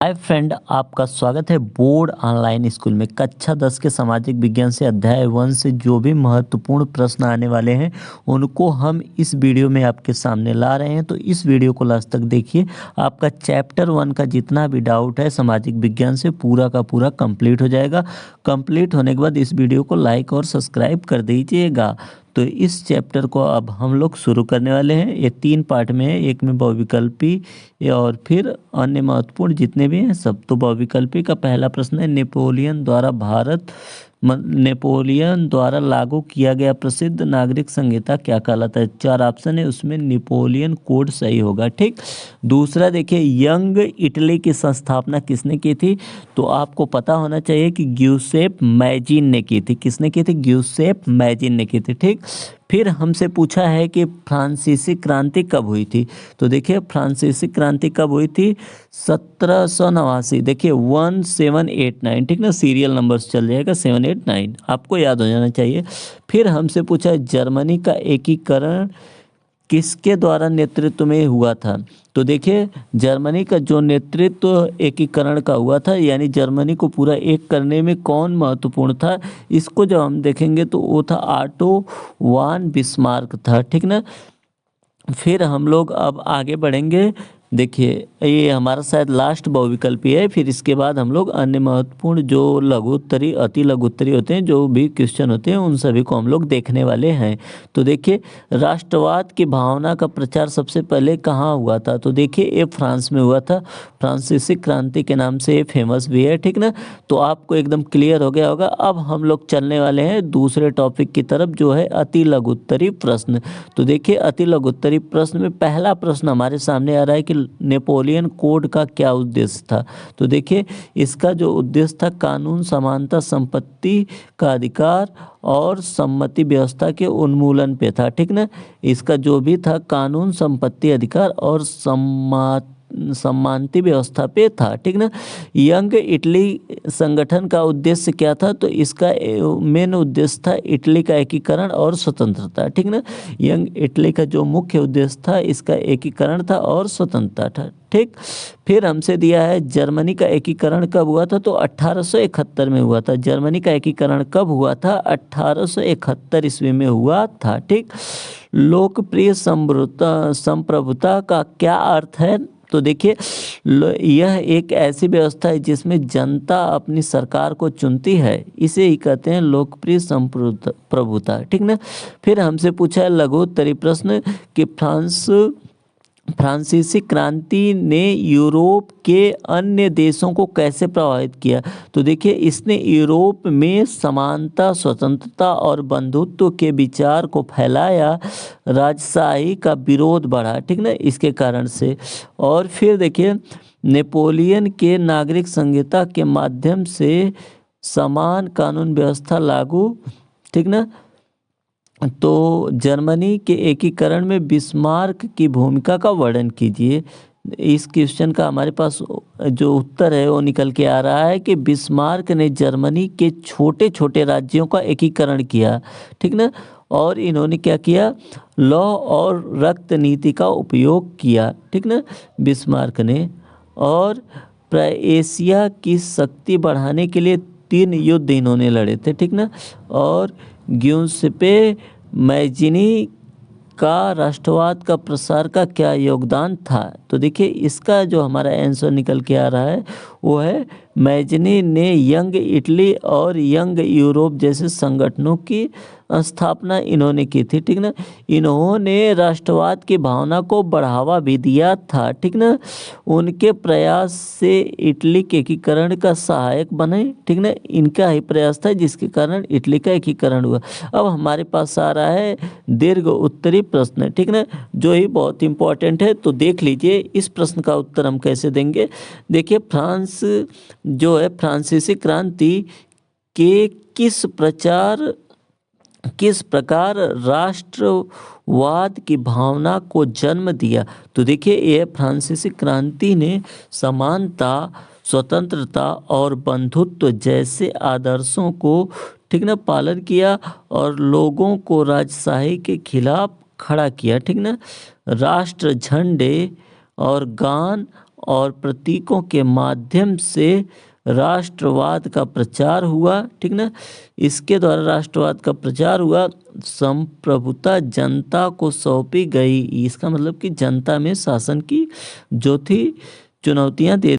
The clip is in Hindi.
हाय फ्रेंड, आपका स्वागत है बोर्ड ऑनलाइन स्कूल में। कक्षा 10 के सामाजिक विज्ञान से अध्याय 1 से जो भी महत्वपूर्ण प्रश्न आने वाले हैं उनको हम इस वीडियो में आपके सामने ला रहे हैं। तो इस वीडियो को लास्ट तक देखिए। आपका चैप्टर 1 का जितना भी डाउट है सामाजिक विज्ञान से पूरा का पूरा कंप्लीट हो जाएगा। कंप्लीट होने के बाद इस वीडियो को लाइक और सब्सक्राइब कर दीजिएगा। तो इस चैप्टर को अब हम लोग शुरू करने वाले हैं। ये 3 पार्ट में है, एक में बहुविकल्पी और फिर अन्य महत्वपूर्ण जितने भी हैं सब। तो बहुविकल्पी का पहला प्रश्न है, नेपोलियन द्वारा लागू किया गया प्रसिद्ध नागरिक संहिता क्या कहलाता है। 4 ऑप्शन है, उसमें नेपोलियन कोड सही होगा। ठीक। दूसरा देखिए, यंग इटली की संस्थापना किसने की थी। तो आपको पता होना चाहिए कि ग्यूसेप मैजिन ने की थी। किसने की थी? ग्यूसेप मैजिन ने की थी। ठीक। फिर हमसे पूछा है कि फ्रांसीसी क्रांति कब हुई थी। तो देखिए, फ्रांसीसी क्रांति कब हुई थी? 1789। देखिए 1789। ठीक ना, सीरियल नंबर्स चल जाएगा 789, आपको याद हो जाना चाहिए। फिर हमसे पूछा है जर्मनी का एकीकरण किसके द्वारा नेतृत्व में हुआ था। तो देखिए, जर्मनी का जो नेतृत्व एकीकरण का हुआ था, यानी जर्मनी को पूरा एक करने में कौन महत्वपूर्ण था, इसको जब हम देखेंगे तो वो था ऑटो वान बिस्मार्क था। ठीक ना। फिर हम लोग अब आगे बढ़ेंगे। देखिए, ये हमारा शायद लास्ट बहुविकल्पी है। फिर इसके बाद हम लोग अन्य महत्वपूर्ण जो लघुत्तरी अति लघुत्तरी होते हैं, जो भी क्वेश्चन होते हैं, उन सभी को हम लोग देखने वाले हैं। तो देखिए, राष्ट्रवाद की भावना का प्रचार सबसे पहले कहाँ हुआ था। तो देखिए, ये फ्रांस में हुआ था। फ्रांसीसी क्रांति के नाम से ये फेमस भी है। ठीक ना। तो आपको एकदम क्लियर हो गया होगा। अब हम लोग चलने वाले हैं दूसरे टॉपिक की तरफ, जो है अति लघुत्तरी प्रश्न। तो देखिए, अति लघुत्तरी प्रश्न में पहला प्रश्न हमारे सामने आ रहा है कि नेपोलियन कोड का क्या उद्देश्य था। तो देखिए, इसका जो उद्देश्य था कानून, समानता, संपत्ति का अधिकार और सम्मति व्यवस्था के उन्मूलन पे था। ठीक ना। इसका जो भी था कानून, संपत्ति, अधिकार और सम्मानती व्यवस्था पे था। ठीक ना। यंग इटली संगठन का उद्देश्य क्या था। तो इसका मेन उद्देश्य था इटली का एकीकरण और स्वतंत्रता। ठीक ना। यंग इटली का जो मुख्य उद्देश्य था, इसका एकीकरण था और स्वतंत्रता था। ठीक। फिर हमसे दिया है जर्मनी का एकीकरण कब हुआ था। तो 1871 में हुआ था। जर्मनी का एकीकरण कब हुआ था? 1871 ईस्वी में हुआ था। ठीक। लोकप्रिय संप्रभुता का क्या अर्थ है। तो देखिए, यह एक ऐसी व्यवस्था है जिसमें जनता अपनी सरकार को चुनती है, इसे ही कहते हैं लोकप्रिय संप्रभुता। ठीक ना। फिर हमसे पूछा है लघुत्तरी प्रश्न कि फ्रांसीसी क्रांति ने यूरोप के अन्य देशों को कैसे प्रभावित किया। तो देखिए, इसने यूरोप में समानता, स्वतंत्रता और बंधुत्व के विचार को फैलाया। राजशाही का विरोध बढ़ा। ठीक ना, इसके कारण से। और फिर देखिए, नेपोलियन के नागरिक संहिता के माध्यम से समान कानून व्यवस्था लागू। ठीक ना। तो जर्मनी के एकीकरण में बिस्मार्क की भूमिका का वर्णन कीजिए। इस क्वेश्चन का हमारे पास जो उत्तर है वो निकल के आ रहा है कि बिस्मार्क ने जर्मनी के छोटे छोटे राज्यों का एकीकरण किया। ठीक ना। और इन्होंने क्या किया? लौ और रक्त नीति का उपयोग किया। ठीक ना, बिस्मार्क ने। और एशिया की शक्ति बढ़ाने के लिए 3 युद्ध इन्होंने लड़े थे। ठीक ना। और ग्यूसेपे मैजिनी का राष्ट्रवाद का प्रसार का क्या योगदान था। तो देखिए, इसका जो हमारा आंसर निकल के आ रहा है वो है मैजिनी ने यंग इटली और यंग यूरोप जैसे संगठनों की स्थापना इन्होंने की थी। ठीक ना। इन्होंने राष्ट्रवाद की भावना को बढ़ावा भी दिया था। ठीक ना। उनके प्रयास से इटली के एकीकरण का सहायक बने। ठीक ना। इनका ही प्रयास था जिसके कारण इटली का एकीकरण हुआ। अब हमारे पास आ रहा है दीर्घ उत्तरी प्रश्न। ठीक ना, जो ही बहुत इंपॉर्टेंट है। तो देख लीजिए इस प्रश्न का उत्तर हम कैसे देंगे। देखिए, फ्रांस जो है फ्रांसीसी क्रांति के किस प्रकार राष्ट्रवाद की भावना को जन्म दिया। तो देखिए, यह फ्रांसीसी क्रांति ने समानता, स्वतंत्रता और बंधुत्व जैसे आदर्शों को ठीक ना पालन किया और लोगों को राजशाही के खिलाफ खड़ा किया। ठीक ना। राष्ट्र झंडे और गान और प्रतीकों के माध्यम से राष्ट्रवाद का प्रचार हुआ, ठीक ना। इसके द्वारा राष्ट्रवाद का प्रचार हुआ। संप्रभुता जनता को सौंपी गई, इसका मतलब कि जनता में शासन की जो थी चुनौतियां दे